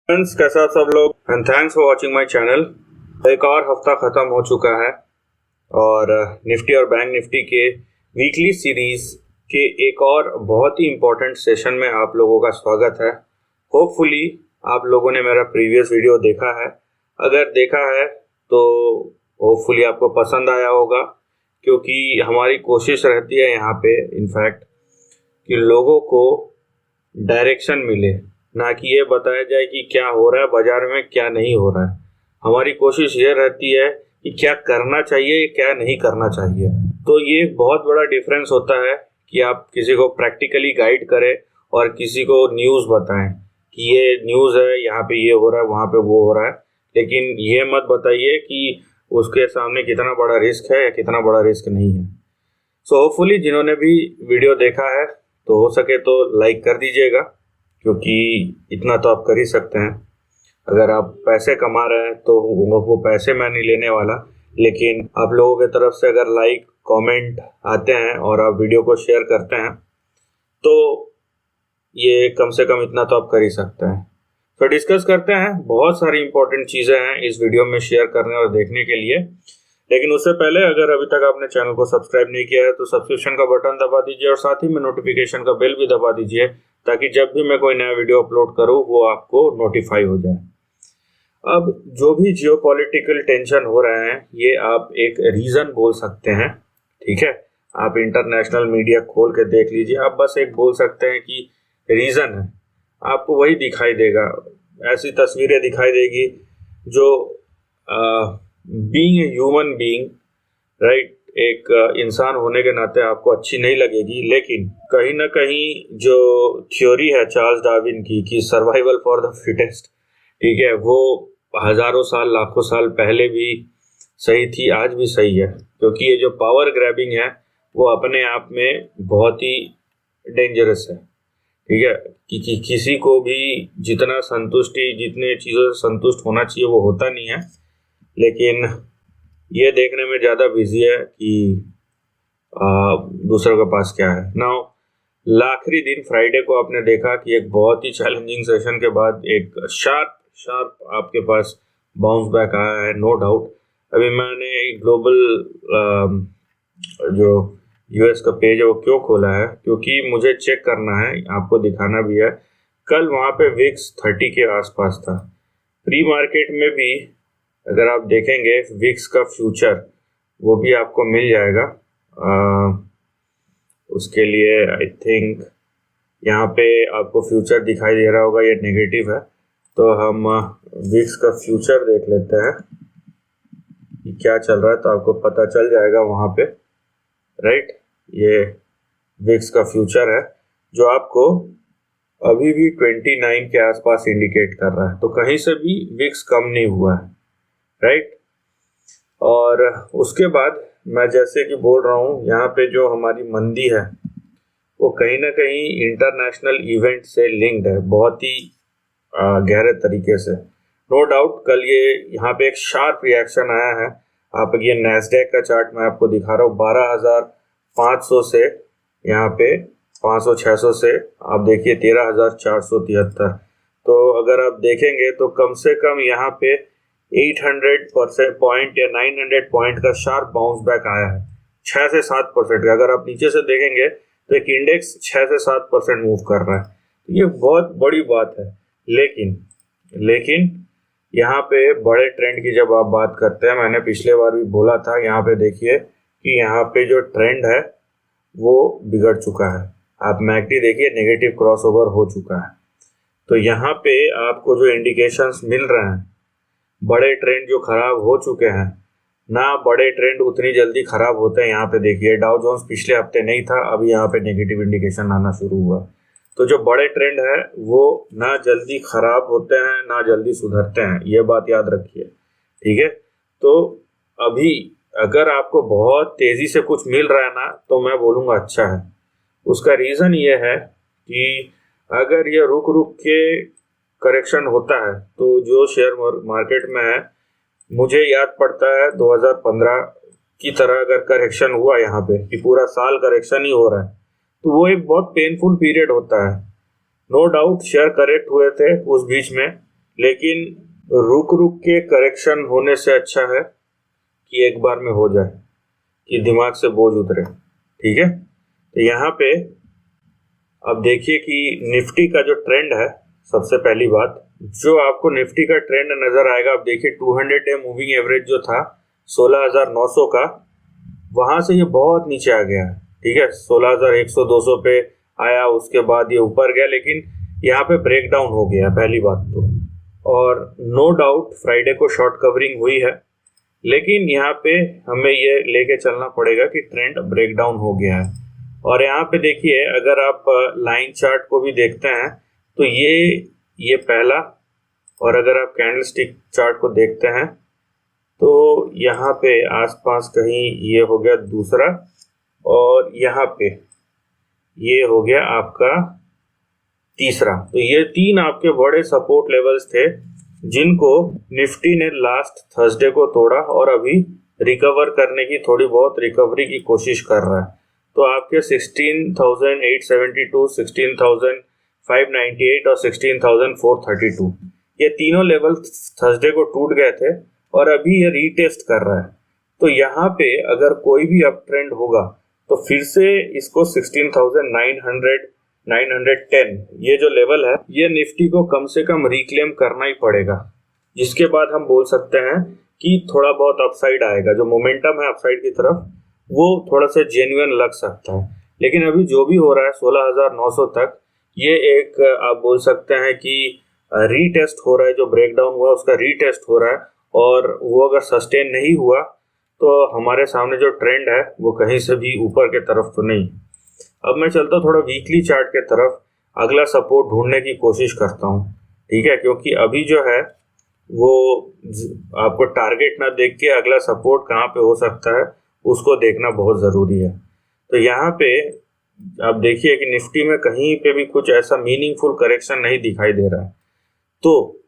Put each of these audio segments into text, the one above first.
Friends, कैसा आप सब लोग? And thanks for watching my channel. एक और हफ्ता ख़त्म हो चुका है और निफ्टी और बैंक निफ्टी के वीकली सीरीज के एक और बहुत ही इम्पोर्टेंट सेशन में आप लोगों का स्वागत है। होपफुली आप लोगों ने मेरा प्रीवियस वीडियो देखा है। अगर देखा है तो होपफुली आपको पसंद आया होगा, क्योंकि हमारी कोशिश रहती है यहाँ पे इनफैक्ट कि लोगों को डायरेक्शन मिले, ना कि ये बताया जाए कि क्या हो रहा है बाजार में, क्या नहीं हो रहा है। हमारी कोशिश ये रहती है कि क्या करना चाहिए, क्या नहीं करना चाहिए। तो ये एक बहुत बड़ा डिफरेंस होता है कि आप किसी को प्रैक्टिकली गाइड करें और किसी को न्यूज़ बताएं कि ये न्यूज़ है, यहाँ पे ये हो रहा है, वहाँ पे वो हो रहा है। लेकिन ये मत बताइए कि उसके सामने कितना बड़ा रिस्क है या कितना बड़ा रिस्क नहीं है। सो होपफुली जिन्होंने भी वीडियो देखा है तो हो सके तो लाइक कर दीजिएगा, क्योंकि इतना तो आप कर ही सकते हैं। अगर आप पैसे कमा रहे हैं तो वो पैसे मैं नहीं लेने वाला, लेकिन आप लोगों की तरफ से अगर लाइक कमेंट आते हैं और आप वीडियो को शेयर करते हैं तो ये कम से कम इतना तो आप कर ही सकते हैं। तो डिस्कस करते हैं। बहुत सारी इंपॉर्टेंट चीज़ें हैं इस वीडियो में शेयर करने और देखने के लिए, लेकिन उससे पहले अगर अभी तक आपने चैनल को सब्सक्राइब नहीं किया है तो सब्सक्रिप्शन का बटन दबा दीजिए और साथ ही में नोटिफिकेशन का बेल भी दबा दीजिए, ताकि जब भी मैं कोई नया वीडियो अपलोड करूं वो आपको नोटिफाई हो जाए। अब जो भी जियोपॉलिटिकल टेंशन हो रहे हैं ये आप एक रीज़न बोल सकते हैं, ठीक है। आप इंटरनेशनल मीडिया खोल के देख लीजिए, आप बस एक बोल सकते हैं कि रीज़न है। आपको वही दिखाई देगा, ऐसी तस्वीरें दिखाई देगी जो being a human being, right, एक इंसान होने के नाते आपको अच्छी नहीं लगेगी। लेकिन कहीं ना कहीं जो थ्योरी है चार्ल्स डार्विन की कि सर्वाइवल फॉर द फिटेस्ट, ठीक है, वो हजारों साल लाखों साल पहले भी सही थी, आज भी सही है। क्योंकि ये जो पावर ग्रैबिंग है वो अपने आप में बहुत ही डेंजरस है, ठीक है। कि किसी को भी जितना संतुष्टि, जितने चीज़ों से संतुष्ट होना चाहिए वो होता नहीं है, लेकिन ये देखने में ज़्यादा बिजी है कि दूसरों के पास क्या है। नाउ आखिरी दिन फ्राइडे को आपने देखा कि एक बहुत ही चैलेंजिंग सेशन के बाद एक शार्प आपके पास बाउंस बैक आया है, नो डाउट। अभी मैंने ग्लोबल जो यूएस का पेज है वो क्यों खोला है, क्योंकि मुझे चेक करना है, आपको दिखाना भी है। कल वहाँ पे विक्स 30 के आसपास था। प्री मार्केट में भी अगर आप देखेंगे विक्स का फ्यूचर वो भी आपको मिल जाएगा। उसके लिए आई थिंक यहाँ पे आपको फ्यूचर दिखाई दे रहा होगा, ये नेगेटिव है। तो हम विक्स का फ्यूचर देख लेते हैं कि क्या चल रहा है, तो आपको पता चल जाएगा वहाँ पे, राइट। ये विक्स का फ्यूचर है जो आपको अभी भी 29 के आसपास इंडिकेट कर रहा है। तो कहीं से भी विक्स कम नहीं हुआ है, राइट। और उसके बाद मैं जैसे कि बोल रहा हूँ, यहाँ पे जो हमारी मंदी है वो कहीं ना कहीं इंटरनेशनल इवेंट से लिंक्ड है, बहुत ही गहरे तरीके से। नो डाउट कल ये यहाँ पे एक शार्प रिएक्शन आया है। आप ये नैस्डैक का चार्ट मैं आपको दिखा रहा हूँ, 12,500 से यहाँ पे 500-600 से आप देखिए 13,473। तो अगर आप देखेंगे तो कम से कम यहाँ पे 800% पॉइंट या 900 पॉइंट का शार्प बाउंस बैक आया है, 6 से 7% का। अगर आप नीचे से देखेंगे तो एक इंडेक्स 6 से 7% मूव कर रहा है, ये बहुत बड़ी बात है। लेकिन यहाँ पे बड़े ट्रेंड की जब आप बात करते हैं, मैंने पिछले बार भी बोला था, यहाँ पे देखिए कि यहाँ पे जो ट्रेंड है वो बिगड़ चुका है। आप मैकडी देखिए, नेगेटिव क्रॉसओवर हो चुका है। तो यहाँ पे आपको जो इंडिकेशंस मिल रहे हैं, बड़े ट्रेंड जो खराब हो चुके हैं ना, बड़े ट्रेंड उतनी जल्दी खराब होते हैं। यहाँ पे देखिए डाउ जोन्स पिछले हफ्ते नहीं था, अभी यहाँ पे नेगेटिव इंडिकेशन आना शुरू हुआ। तो जो बड़े ट्रेंड है वो ना जल्दी खराब होते हैं ना जल्दी सुधरते हैं, ये बात याद रखिए, ठीक है। तो अभी अगर आपको बहुत तेजी से कुछ मिल रहा है ना, तो मैं बोलूँगा अच्छा है। उसका रीज़न ये है कि अगर ये रुक रुक के करेक्शन होता है तो जो शेयर मार्केट में है, मुझे याद पड़ता है 2015 की तरह अगर करेक्शन हुआ यहाँ पे कि पूरा साल करेक्शन ही हो रहा है, तो वो एक बहुत पेनफुल पीरियड होता है। नो डाउट शेयर करेक्ट हुए थे उस बीच में, लेकिन रुक रुक के करेक्शन होने से अच्छा है कि एक बार में हो जाए, कि दिमाग से बोझ उतरे। ठीक है, तो यहाँ पे अब देखिए कि निफ्टी का जो ट्रेंड है, सबसे पहली बात जो आपको निफ्टी का ट्रेंड नजर आएगा, आप देखिए 200 डे मूविंग एवरेज जो था 16,900 का, वहां से ये बहुत नीचे आ गया है। ठीक है, 16,100 200 पे आया, उसके बाद ये ऊपर गया, लेकिन यहाँ पे ब्रेक डाउन हो गया पहली बात तो। और नो डाउट फ्राइडे को शॉर्ट कवरिंग हुई है, लेकिन यहाँ पे हमें ये लेके चलना पड़ेगा कि ट्रेंड ब्रेक डाउन हो गया है। और यहाँ पे देखिए अगर आप लाइन चार्ट को भी देखते हैं तो ये पहला, और अगर आप कैंडलस्टिक चार्ट को देखते हैं तो यहाँ पे आसपास कहीं ये हो गया दूसरा, और यहाँ पे ये हो गया आपका तीसरा। तो ये तीन आपके बड़े सपोर्ट लेवल्स थे जिनको निफ्टी ने लास्ट थर्सडे को तोड़ा और अभी रिकवर करने की, थोड़ी बहुत रिकवरी की कोशिश कर रहा है। तो आपके 16,872, 16,598 और 16,432 ये तीनों लेवल थर्सडे को टूट गए थे और अभी ये रीटेस्ट कर रहा है। तो यहाँ पे अगर कोई भी अप ट्रेंड होगा तो फिर से इसको 16,900, 910 ये जो लेवल है, ये निफ्टी को कम से कम रिक्लेम करना ही पड़ेगा, जिसके बाद हम बोल सकते हैं कि थोड़ा बहुत अपसाइड आएगा। जो मोमेंटम है अपसाइड की तरफ वो थोड़ा सा जेन्युइन लग सकता है। लेकिन अभी जो भी हो रहा है 16,900 तक, ये एक आप बोल सकते हैं कि रीटेस्ट हो रहा है। जो ब्रेकडाउन हुआ उसका रीटेस्ट हो रहा है, और वो अगर सस्टेन नहीं हुआ तो हमारे सामने जो ट्रेंड है वो कहीं से भी ऊपर के तरफ तो नहीं। अब मैं चलता हूँ थोड़ा वीकली चार्ट के तरफ, अगला सपोर्ट ढूंढने की कोशिश करता हूँ। ठीक है, क्योंकि अभी जो है वो आपको टारगेट ना देख के अगला सपोर्ट कहाँ पे हो सकता है उसको देखना बहुत ज़रूरी है। तो यहाँ पे आप देखिए कि निफ्टी में कहीं पे भी कुछ ऐसा मीनिंगफुल करेक्शन नहीं दिखाई दे रहा है। तो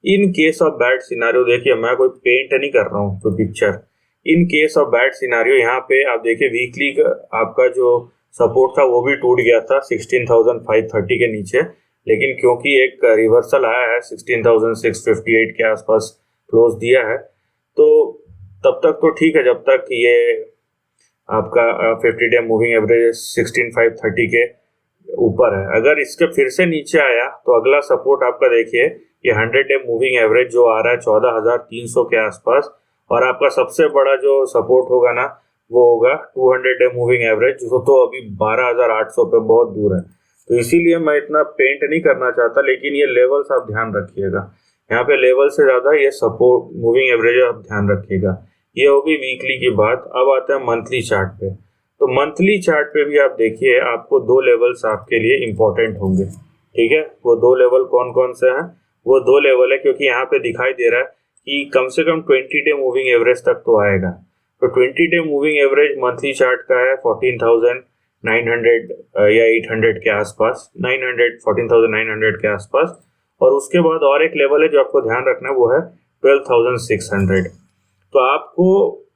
in case of bad scenario, देखिए मैं कोई पेंट नहीं कर रहा हूँ कोई picture, in case of bad scenario यहाँ पे आप देखिए वीकली का आपका जो सपोर्ट था वो भी टूट गया था 16,530 के नीचे, लेकिन क्योंकि एक रिवर्सल आया है 16,658 के आसपास क्लोज दिया है, तो तब तक तो ठीक है जब तक ये आपका 50 डे मूविंग एवरेज 16,530 के ऊपर है। अगर इसके फिर से नीचे आया तो अगला सपोर्ट आपका देखिए ये 100 डे मूविंग एवरेज जो आ रहा है 14,300 के आसपास, और आपका सबसे बड़ा जो सपोर्ट होगा ना वो होगा 200 डे मूविंग एवरेज, जो तो अभी 12,800 पे बहुत दूर है। तो इसीलिए मैं इतना पेंट नहीं करना चाहता, लेकिन ये लेवल्स आप ध्यान रखिएगा। यहाँ पे लेवल से ज़्यादा ये सपोर्ट मूविंग एवरेज आप ध्यान रखिएगा। ये होगी वीकली की बात। अब आते हैं मंथली चार्ट पे। तो मंथली चार्ट पे भी आप देखिए आपको दो लेवल्स आपके लिए इंपॉर्टेंट होंगे। ठीक है, वो दो लेवल कौन कौन से हैं? वो दो लेवल है, क्योंकि यहाँ पे दिखाई दे रहा है कि कम से कम 20 डे मूविंग एवरेज तक तो आएगा। तो 20 day moving average monthly chart का है 14,900 या 800 के आसपास, 14,900 के आसपास। और उसके बाद और एक लेवल है जो आपको ध्यान रखना है, वो है 12,600। तो आपको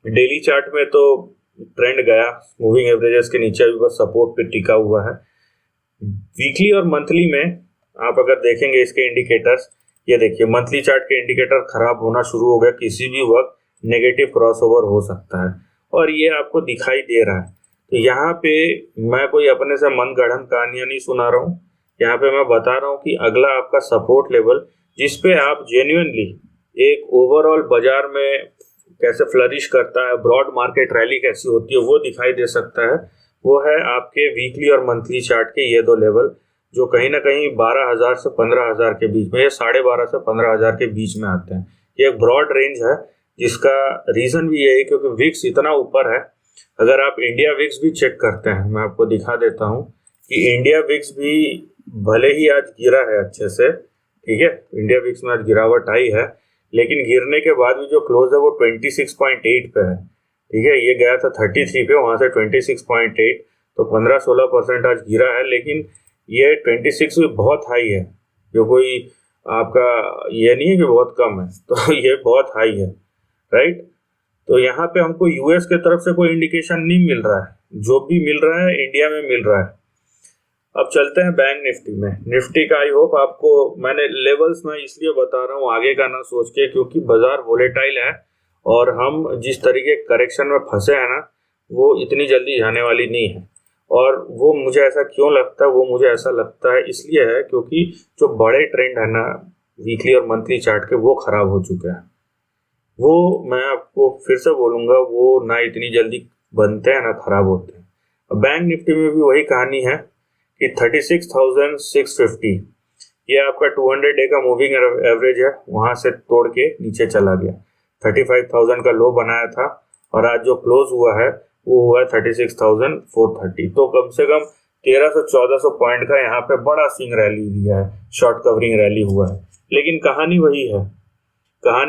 डेली चार्ट में तो ट्रेंड गया, मूविंग एवरेजेस के नीचे भी बस सपोर्ट पे टिका हुआ है। वीकली और मंथली में आप अगर देखेंगे इसके इंडिकेटर्स, ये देखिए मंथली चार्ट के इंडिकेटर खराब होना शुरू हो गया, किसी भी वक्त नेगेटिव क्रॉसओवर हो सकता है, और ये आपको दिखाई दे रहा है। तो यहाँ पे मैं कोई अपने से मनगढ़ंत कहानियां नहीं सुना रहा हूँ, यहाँ पे मैं बता रहा हूँ कि अगला आपका सपोर्ट लेवल जिसपे आप जेन्युइनली एक ओवरऑल बाजार में कैसे फ्लरिश करता है, ब्रॉड मार्केट रैली कैसी होती है वो दिखाई दे सकता है, वो है आपके वीकली और मंथली चार्ट के ये दो लेवल, जो कहीं ना कहीं 12,000 से 15,000 के बीच में, ये 12,500 से 15,000 के बीच में आते हैं। ये एक ब्रॉड रेंज है, जिसका रीजन भी ये है क्योंकि विक्स इतना ऊपर है। अगर आप इंडिया विक्स भी चेक करते हैं, मैं आपको दिखा देता हूँ कि इंडिया विक्स भी भले ही आज गिरा है अच्छे से, ठीक है, इंडिया विक्स में आज गिरावट आई है, लेकिन गिरने के बाद भी जो क्लोज है वो 26.8 पे है। ठीक है, ये गया था 33 पे, वहां से 26.8, तो 15-16% आज गिरा है, लेकिन ये 26 भी बहुत हाई है, जो कोई आपका ये नहीं है कि बहुत कम है, तो ये बहुत हाई है, राइट। तो यहाँ पे हमको यूएस के तरफ से कोई इंडिकेशन नहीं मिल रहा है, जो भी मिल रहा है इंडिया में मिल रहा है। अब चलते हैं बैंक निफ्टी में। निफ्टी का आई होप आपको मैंने लेवल्स में इसलिए बता रहा हूँ आगे का ना सोच के, क्योंकि बाजार वोलेटाइल है और हम जिस तरीके करेक्शन में फंसे हैं ना, वो इतनी जल्दी जाने वाली नहीं है। और वो मुझे ऐसा क्यों लगता है, वो मुझे ऐसा लगता है इसलिए है क्योंकि जो बड़े ट्रेंड है ना वीकली और मंथली चार्ट के, वो खराब हो चुके हैं। वो मैं आपको फिर से बोलूँगा, वो ना इतनी जल्दी बनते हैं ना खराब होते हैं। बैंक निफ्टी में भी वही कहानी है कि 36,650 ये आपका 200 डे का मूविंग एवरेज है, वहां से तोड़ के नीचे चला गया। 35,000 का लो बनाया था और आज जो क्लोज हुआ है वो हुआ है 36,430। तो कम से कम 1300-1400 पॉइंट का यहाँ पे बड़ा स्विंग रैली हुआ है, शॉर्ट कवरिंग रैली हुआ है। लेकिन कहानी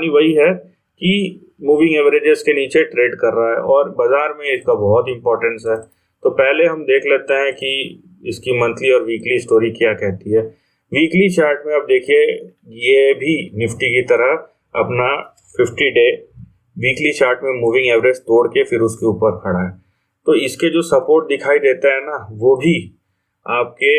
वही है कि मूविंग एवरेजेस के नीचे ट्रेड कर रहा है और बाजार में इसका बहुत इंपॉर्टेंस है। तो पहले हम देख लेते हैं कि इसकी मंथली और वीकली स्टोरी क्या कहती है। वीकली चार्ट में अब देखिए, ये भी निफ्टी की तरह अपना 50 डे वीकली चार्ट में मूविंग एवरेज तोड़ के फिर उसके ऊपर खड़ा है। तो इसके जो सपोर्ट दिखाई देता है ना, वो भी आपके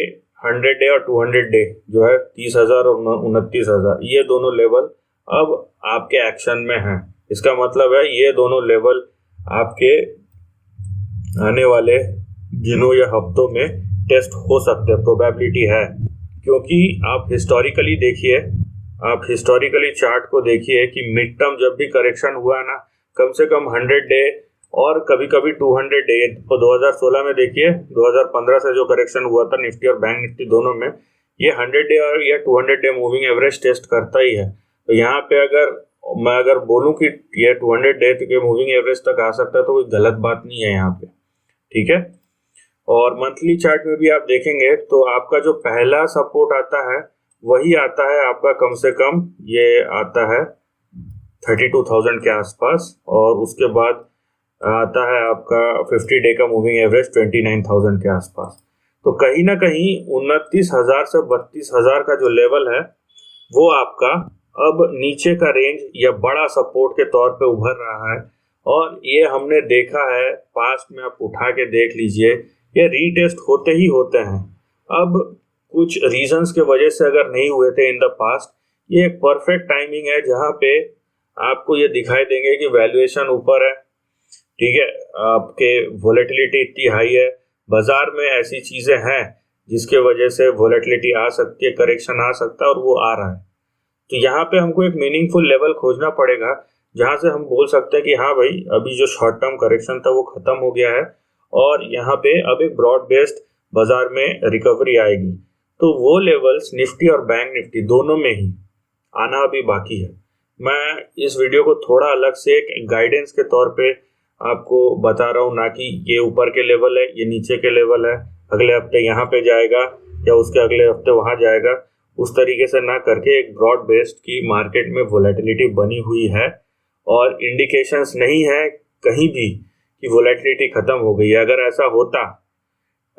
100 डे और 200 डे जो है 30,000 और 29,000, ये दोनों लेवल अब आपके एक्शन में हैं। इसका मतलब है ये दोनों लेवल आपके आने वाले दिनों या हफ्तों में टेस्ट हो सकते हैं, प्रोबेबिलिटी है। क्योंकि आप हिस्टोरिकली चार्ट को देखिए कि मिड टर्म जब भी करेक्शन हुआ ना, कम से कम 100 डे और कभी कभी 200 डे, तो 2016 में देखिए, 2015 से जो करेक्शन हुआ था निफ्टी और बैंक निफ्टी दोनों में, ये 100 डे और या 200 डे मूविंग एवरेज टेस्ट करता ही है। तो यहाँ पे अगर बोलूं कि ये 200 डे के मूविंग एवरेज तक आ सकता है तो कोई गलत बात नहीं है यहाँ पे, ठीक है। और मंथली चार्ट में भी आप देखेंगे तो आपका जो पहला सपोर्ट आता है वही आता है आपका, कम से कम ये आता है 32,000 के आसपास, और उसके बाद आता है आपका 50 डे का मूविंग एवरेज 29,000 के आसपास। तो कहीं ना कहीं 29,000 से 32,000 का जो लेवल है वो आपका अब नीचे का रेंज या बड़ा सपोर्ट के तौर पे उभर रहा है। और ये हमने देखा है पास्ट में, आप उठा के देख लीजिए, ये रीटेस्ट होते ही होते हैं। अब कुछ रीजंस के वजह से अगर नहीं हुए थे इन द पास्ट, ये एक परफेक्ट टाइमिंग है जहां पे आपको ये दिखाई देंगे कि वैल्यूएशन ऊपर है, ठीक है, आपके वोलेटिलिटी इतनी हाई है, बाजार में ऐसी चीजें हैं जिसके वजह से वोलेटिलिटी आ सकती है, करेक्शन आ सकता है और वो आ रहा है। तो यहाँ पे हमको एक मीनिंगफुल लेवल खोजना पड़ेगा जहां से हम बोल सकते हैं कि हाँ भाई, अभी जो शॉर्ट टर्म करेक्शन था वो खत्म हो गया है और यहाँ पे अब एक ब्रॉड बेस्ड बाजार में रिकवरी आएगी। तो वो लेवल्स निफ्टी और बैंक निफ्टी दोनों में ही आना अभी बाकी है। मैं इस वीडियो को थोड़ा अलग से एक गाइडेंस के तौर पे आपको बता रहा हूँ, ना कि ये ऊपर के लेवल है, ये नीचे के लेवल है, अगले हफ्ते यहाँ पे जाएगा या उसके अगले हफ्ते वहाँ जाएगा, उस तरीके से ना करके एक ब्रॉड बेस्ड की मार्केट में वोलेटिलिटी बनी हुई है और इंडिकेशंस नहीं है कहीं भी कि वोलेटिलिटी खत्म हो गई है।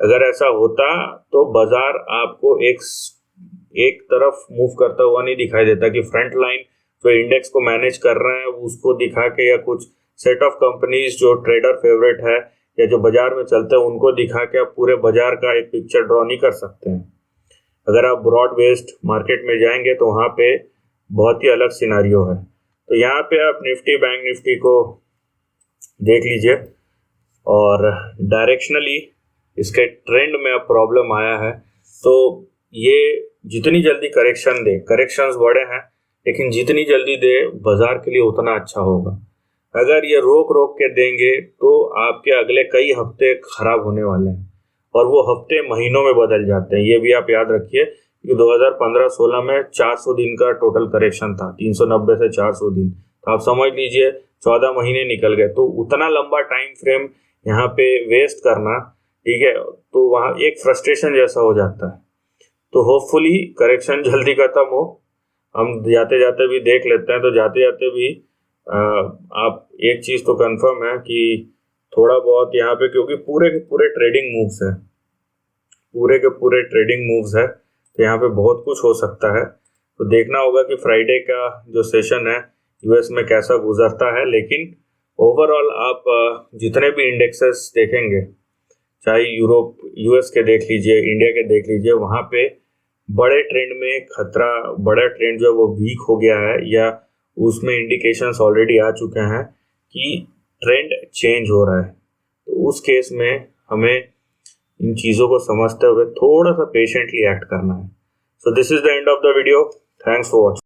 अगर ऐसा होता तो बाजार आपको एक तरफ मूव करता हुआ नहीं दिखाई देता कि फ्रंट लाइन जो इंडेक्स को मैनेज कर रहे हैं उसको दिखा के, या कुछ सेट ऑफ कंपनीज जो ट्रेडर फेवरेट है या जो बाजार में चलते हैं उनको दिखा के आप पूरे बाजार का एक पिक्चर ड्रॉ नहीं कर सकते हैं। अगर आप ब्रॉड बेस्ड मार्केट में जाएंगे तो वहाँ पे बहुत ही अलग सिनारियो है। तो यहाँ पे आप निफ्टी बैंक निफ्टी को देख लीजिए और डायरेक्शनली इसके ट्रेंड में अब प्रॉब्लम आया है। तो ये जितनी जल्दी करेक्शंस बड़े हैं, लेकिन जितनी जल्दी दे बाजार के लिए उतना अच्छा होगा। अगर ये रोक के देंगे तो आपके अगले कई हफ्ते खराब होने वाले हैं और वो हफ्ते महीनों में बदल जाते हैं। ये भी आप याद रखिए कि 2015-16 में 400 दिन का टोटल करेक्शन था, 390 से 400 दिन। तो आप समझ लीजिए 14 महीने निकल गए। तो उतना लंबा टाइम फ्रेम यहाँ पे वेस्ट करना, ठीक है, तो वहाँ एक फ्रस्ट्रेशन जैसा हो जाता है। तो होपफुली करेक्शन जल्दी खत्म हो। हम जाते जाते भी देख लेते हैं। तो जाते जाते भी आप एक चीज़ तो कंफर्म है कि थोड़ा बहुत यहाँ पे, क्योंकि पूरे के पूरे ट्रेडिंग मूव्स है, तो यहाँ पे बहुत कुछ हो सकता है। तो देखना होगा कि फ्राइडे का जो सेशन है यूएस में कैसा गुजरता है। लेकिन ओवरऑल आप जितने भी इंडेक्सेस देखेंगे, चाहे यूरोप यूएस के देख लीजिए, इंडिया के देख लीजिए, वहाँ पे बड़े ट्रेंड में खतरा, बड़ा ट्रेंड जो है वो वीक हो गया है या उसमें इंडिकेशंस ऑलरेडी आ चुके हैं कि ट्रेंड चेंज हो रहा है। तो उस केस में हमें इन चीज़ों को समझते हुए थोड़ा सा पेशेंटली एक्ट करना है। So this is the end of the video. Thanks for watching.